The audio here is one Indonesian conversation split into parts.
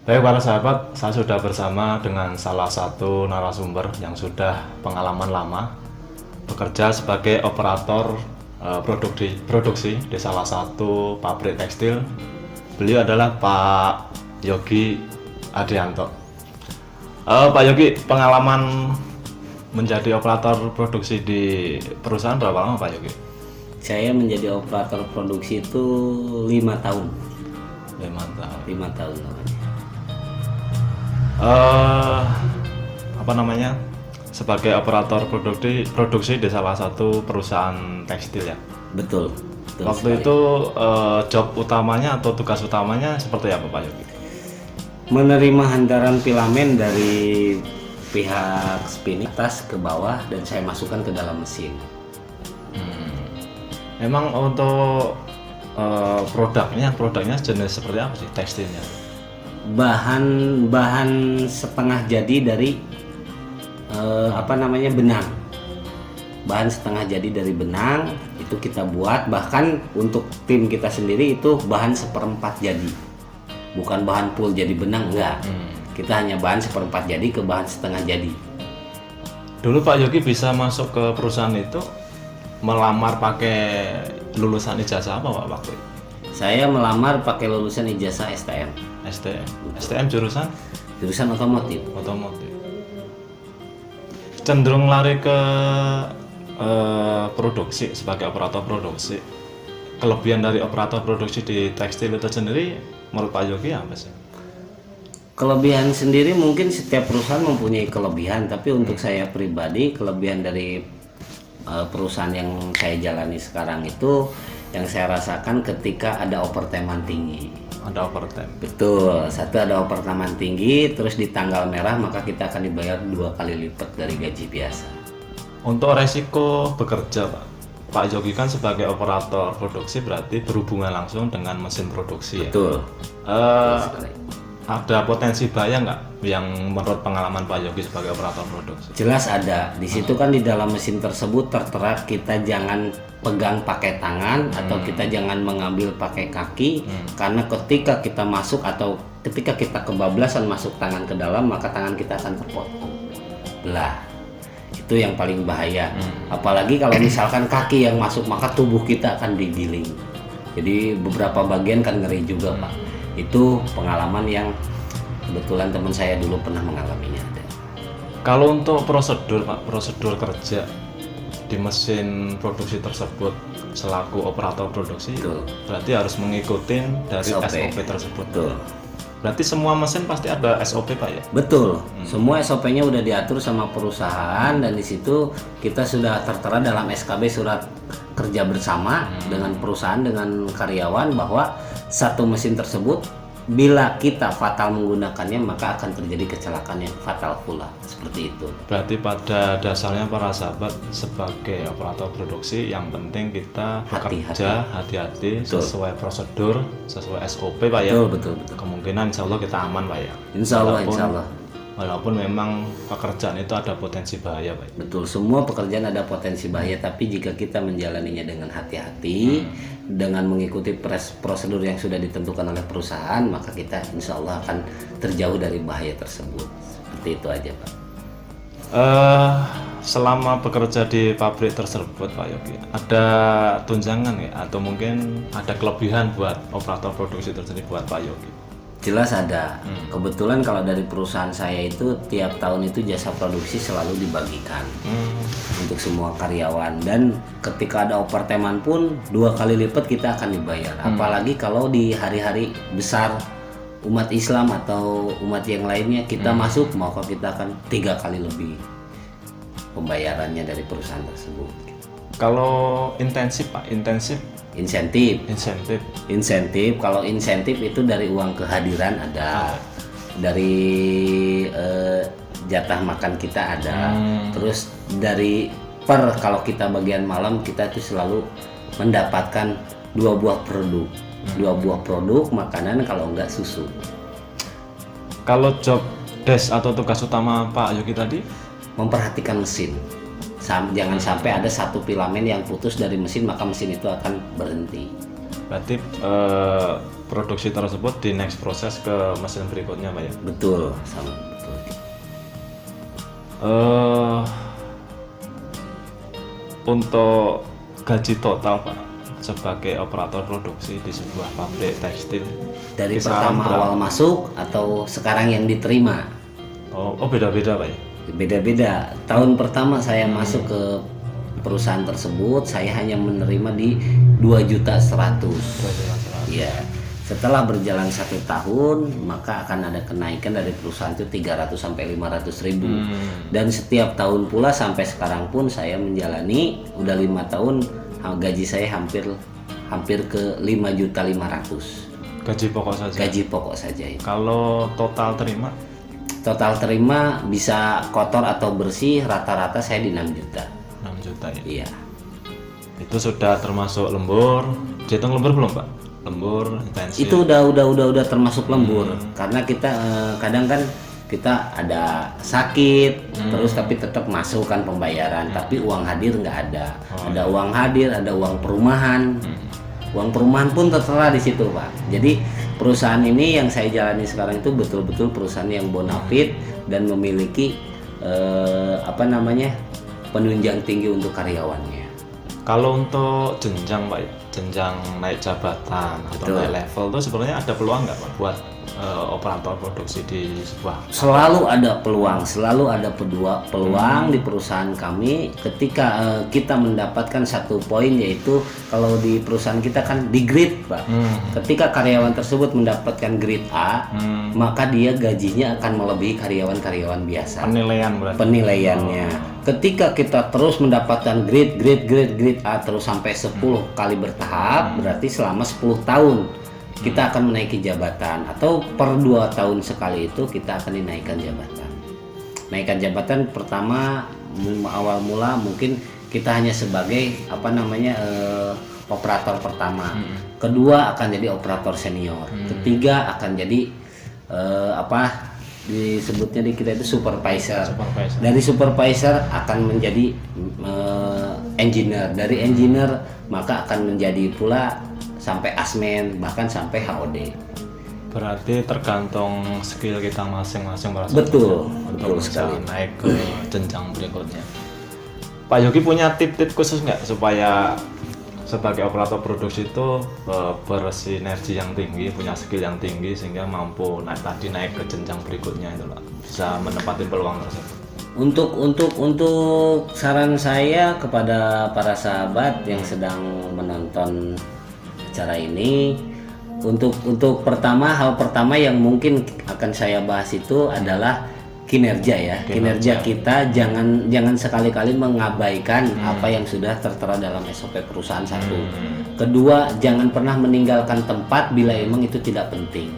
Baik para sahabat, saya sudah bersama dengan salah satu narasumber yang sudah pengalaman lama bekerja sebagai operator produksi di salah satu pabrik tekstil. Beliau adalah Pak Yogi Adrianto. Pak Yogi, pengalaman menjadi operator produksi di perusahaan berapa lama Pak Yogi? Saya menjadi operator produksi itu 5 tahun. 5 tahun. 5 tahun namanya. Sebagai operator produksi di salah satu perusahaan tekstil ya. Betul. Waktu sekali. itu job utamanya atau tugas utamanya seperti apa Pak Yogi? Menerima hantaran filamen dari pihak spinning atas ke bawah dan saya masukkan ke dalam mesin. Memang untuk produknya jenis seperti apa sih tekstilnya? Bahan setengah jadi dari benang. Bahan setengah jadi dari benang itu kita buat, bahkan untuk tim kita sendiri itu bahan 1/4 jadi. Bukan bahan full jadi benang, enggak. Kita hanya bahan 1/4 jadi ke bahan setengah jadi. Dulu Pak Yogi bisa masuk ke perusahaan itu melamar pakai lulusan ijazah apa Pak waktu itu? Saya melamar pakai lulusan ijazah STM. STM jurusan Otomotif. Cenderung lari ke produksi sebagai operator produksi. Kelebihan dari operator produksi di tekstil itu sendiri menurut Pak Yogi apa sih? Kelebihan sendiri mungkin setiap perusahaan mempunyai kelebihan, tapi untuk saya pribadi kelebihan dari perusahaan yang saya jalani sekarang itu yang saya rasakan ketika ada overtime tinggi. Ada overtime. Betul, satu ada overtime tinggi, terus di tanggal merah maka kita akan dibayar 2 kali lipat dari gaji biasa. Untuk resiko bekerja Pak Yogi kan sebagai operator produksi berarti berhubungan langsung dengan mesin produksi ya. Betul. Betul sekali. Ada potensi bahaya nggak yang menurut pengalaman Pak Yogi sebagai operator produksi? Jelas ada. Di situ kan di dalam mesin tersebut tertera kita jangan pegang pakai tangan atau kita jangan mengambil pakai kaki, karena ketika kita masuk atau ketika kita kebablasan masuk tangan ke dalam maka tangan kita akan terpotong. Belah. Itu yang paling bahaya. Apalagi kalau misalkan kaki yang masuk maka tubuh kita akan digiling. Jadi beberapa bagian kan ngeri juga Pak. Itu pengalaman yang kebetulan teman saya dulu pernah mengalaminya. Kalau untuk prosedur Pak, prosedur kerja di mesin produksi tersebut selaku operator produksi, Betul. berarti harus mengikuti dari SOP tersebut. Betul. Berarti semua mesin pasti ada SOP Pak ya? Betul. Semua SOP-nya udah diatur sama perusahaan dan di situ kita sudah tertera dalam SKB surat kerja bersama dengan perusahaan dengan karyawan bahwa satu mesin tersebut bila kita fatal menggunakannya maka akan terjadi kecelakaan yang fatal pula, seperti itu. Berarti pada dasarnya para sahabat sebagai operator produksi yang penting kita bekerja hati-hati sesuai prosedur, sesuai SOP Pak ya. Betul. Kemungkinan insya Allah kita aman Pak ya. Insya Allah. Walaupun memang pekerjaan itu ada potensi bahaya Pak. Betul, semua pekerjaan ada potensi bahaya, tapi jika kita menjalaninya dengan hati-hati, dengan mengikuti prosedur yang sudah ditentukan oleh perusahaan, maka kita insya Allah akan terjauh dari bahaya tersebut. Seperti itu aja Pak. Selama bekerja di pabrik tersebut Pak Yogi, ada tunjangan ya? Atau mungkin ada kelebihan buat operator produksi tersebut buat Pak Yogi? Jelas ada. Kebetulan kalau dari perusahaan saya itu tiap tahun itu jasa produksi selalu dibagikan untuk semua karyawan, dan ketika ada overtime pun 2 kali lipat kita akan dibayar. Apalagi kalau di hari-hari besar umat Islam atau umat yang lainnya kita masuk, maka kita akan 3 kali lebih pembayarannya dari perusahaan tersebut. Kalau intensif Pak, Insentif, kalau insentif itu dari uang kehadiran ada, dari jatah makan kita ada, terus dari kalau kita bagian malam kita itu selalu mendapatkan 2 buah produk makanan, kalau enggak susu. Kalau job desk atau tugas utama Pak Yogi tadi? Memperhatikan mesin. Jangan sampai ada satu filamen yang putus dari mesin maka mesin itu akan berhenti. Berarti produksi tersebut di next proses ke mesin berikutnya Pak ya? Betul, sama betul. Untuk gaji total Pak sebagai operator produksi di sebuah pabrik tekstil Dari kisaran pertama berapa? awal masuk atau sekarang yang diterima? Oh beda-beda Pak ya? Beda-beda. Tahun pertama saya masuk ke perusahaan tersebut, saya hanya menerima di 2.100.000. Iya. Setelah berjalan 1 tahun, maka akan ada kenaikan dari perusahaan itu 300 sampai 500.000. Dan setiap tahun pula sampai sekarang pun saya menjalani udah 5 tahun, gaji saya hampir ke 5.500.000. Gaji pokok saja. Gaji pokok saja itu. Kalau total terima? Total terima bisa kotor atau bersih rata-rata saya di 6 juta. 6 juta ya. Iya. Itu sudah termasuk lembur. Dihitung lembur belum Pak? Lembur, intensif. Itu udah termasuk lembur. Karena kita kadang kan kita ada sakit terus tapi tetap masuk kan pembayaran, tapi uang hadir nggak ada. Ada uang hadir, ada uang perumahan. Uang perumahan pun tertera di situ Pak. Jadi perusahaan ini yang saya jalani sekarang itu betul-betul perusahaan yang bonafit dan memiliki penunjang tinggi untuk karyawannya. Kalau untuk jenjang Pak, jenjang naik jabatan atau Betul. naik level itu sebenarnya ada peluang nggak Pak buat operator produksi di sebuah? Selalu ada peluang di perusahaan kami ketika kita mendapatkan satu poin, yaitu kalau di perusahaan kita kan di grade Pak. Ketika karyawan tersebut mendapatkan grade A, maka dia gajinya akan melebihi karyawan-karyawan biasa. Penilaian berarti. Penilaiannya. Ketika kita terus mendapatkan grade A terus sampai 10 kali bertahap, berarti selama 10 tahun kita akan menaiki jabatan, atau per 2 tahun sekali itu kita akan dinaikkan jabatan. Naikkan jabatan pertama awal mula mungkin kita hanya sebagai operator pertama. Kedua akan jadi operator senior. Ketiga akan jadi disebutnya di kita itu supervisor. Dari supervisor akan menjadi engineer. Dari engineer maka akan menjadi pula sampai asmen, bahkan sampai HOD. Berarti tergantung skill kita masing-masing Pak. Betul Untuk bisa sekali. naik ke jenjang berikutnya. Pak Yogi punya tip-tip khusus nggak supaya sebagai operator produksi itu bersinergi yang tinggi, punya skill yang tinggi sehingga mampu naik ke jenjang berikutnya itu Pak, bisa menempati peluang tersebut. Untuk saran saya kepada para sahabat yang sedang menonton acara ini, untuk hal pertama yang mungkin akan saya bahas itu adalah kinerja ya. Kinerja kita jangan sekali-kali mengabaikan apa yang sudah tertera dalam SOP perusahaan satu. Kedua, jangan pernah meninggalkan tempat bila emang itu tidak penting.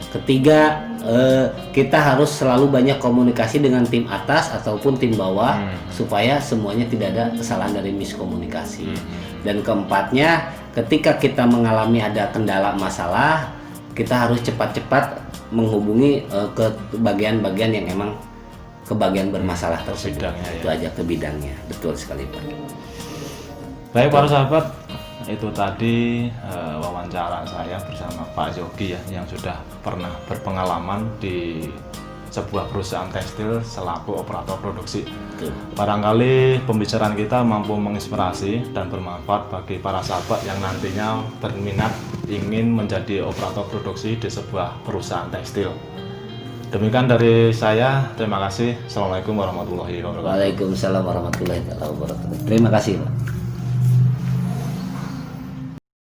Ketiga, kita harus selalu banyak komunikasi dengan tim atas ataupun tim bawah supaya semuanya tidak ada kesalahan dari miskomunikasi. Dan keempatnya, ketika kita mengalami ada kendala masalah, kita harus cepat-cepat menghubungi ke bagian-bagian yang emang kebagian bermasalah tersebut. Bidangnya, Itu aja ke bidangnya. Betul sekali Pak. Baik para sahabat, itu tadi wawancara saya bersama Pak Yogi ya, yang sudah pernah berpengalaman di sebuah perusahaan tekstil selaku operator produksi. Betul. Barangkali pembicaraan kita mampu menginspirasi dan bermanfaat bagi para sahabat yang nantinya berminat ingin menjadi operator produksi di sebuah perusahaan tekstil. Demikian dari saya, terima kasih. Assalamualaikum warahmatullahi wabarakatuh. Waalaikumsalam warahmatullahi wabarakatuh. Terima kasih Pak.